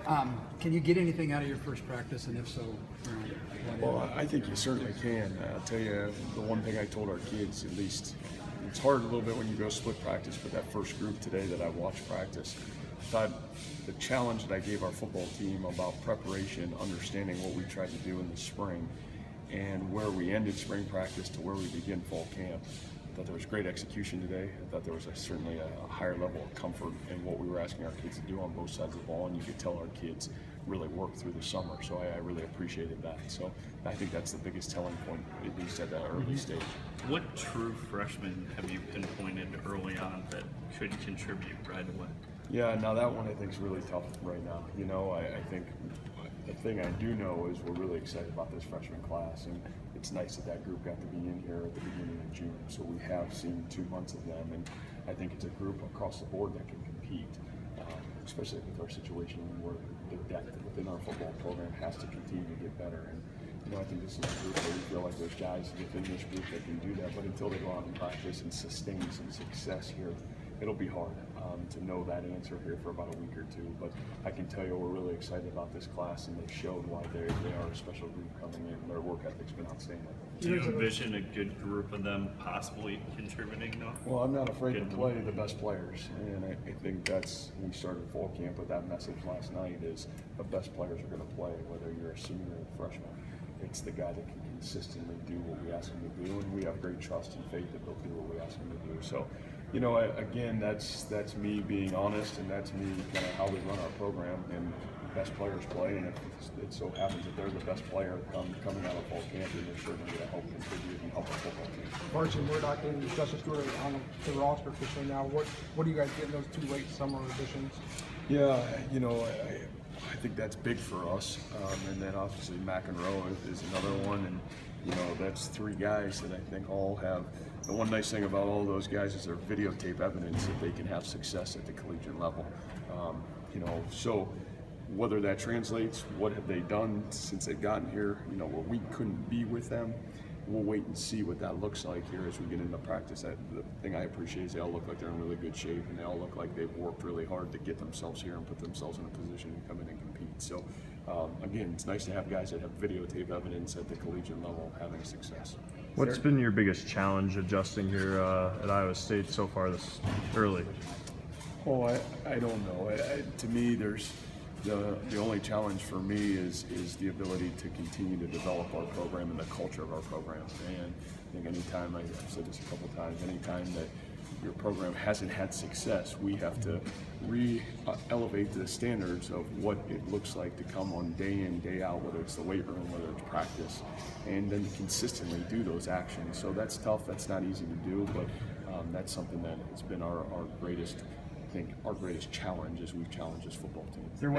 Can you get anything out of your first practice, and if so, Well, I think you certainly can. I'll tell you, the one thing I told our kids, at least, it's hard a little bit when you go split practice, but that first group today that I watched practice, I thought the challenge that I gave our football team about preparation, understanding what we tried to do in the spring, and where we ended spring practice to where we begin fall camp. I thought there was great execution today. I thought there was certainly a higher level of comfort in what we were asking our kids to do on both sides of the ball, and you could tell our kids really worked through the summer. So I really appreciated that. So I think that's the biggest telling point, at least at that early stage. What true freshmen have you pinpointed early on that could contribute right away? Yeah, now that one I think is really tough right now. You know, I think the thing I do know is we're really excited about this freshman class, and it's nice that that group got to be in here at the beginning of June. So we have seen 2 months of them, and I think it's a group across the board that can compete, especially with our situation where the depth within our football program has to continue to get better. And you know, I think this is a group where we feel like there's guys within this group that can do that, but until they go out and practice and sustain some success here, it'll be hard to know that answer here for about a week or two. But I can tell you we're really excited about this class, and they showed why they are a special group coming in. Their work ethic's been outstanding. Do you envision a good group of them possibly contributing though? Well, I'm not afraid to play the best players, and I think that's, we started fall camp with that message last night, is the best players are going to play, whether you're a senior or a freshman. It's the guy that can consistently do what we ask him to do, and we have great trust and faith that they'll do what we ask him to do. So, you know, again, that's me being honest, and that's me kind of how we run our program. And best players play, and it so happens that they're the best player coming out of fall camp, and they're certainly going to help contribute and help our football team. Marcin Murdoch and Justice Stewart are on the roster officially now. What do you guys get in those 2 late summer additions? Yeah, you know, I think that's big for us, and then obviously McEnroe is another one, and you know, that's 3 guys that I think all have. The one nice thing about all those guys is their videotape evidence that they can have success at the collegiate level. You know, so whether that translates, what have they done since they've gotten here? You know, where we couldn't be with them. We'll wait and see what that looks like here as we get into practice. The thing I appreciate is they all look like they're in really good shape, and they all look like they've worked really hard to get themselves here and put themselves in a position to come in and compete. So, again, it's nice to have guys that have videotape evidence at the collegiate level having success. What's been your biggest challenge adjusting here at Iowa State so far this early? Oh, I don't know. To me, there's the only challenge for me is the ability to continue to develop our program and the culture of our program. And I think anytime, I've said this a couple times, anytime that your program hasn't had success, we have to elevate the standards of what it looks like to come on day in, day out, whether it's the weight room, whether it's practice, and then consistently do those actions. So that's tough, that's not easy to do, but that's something that has been our greatest, I think, our greatest challenge as we've challenged this football team.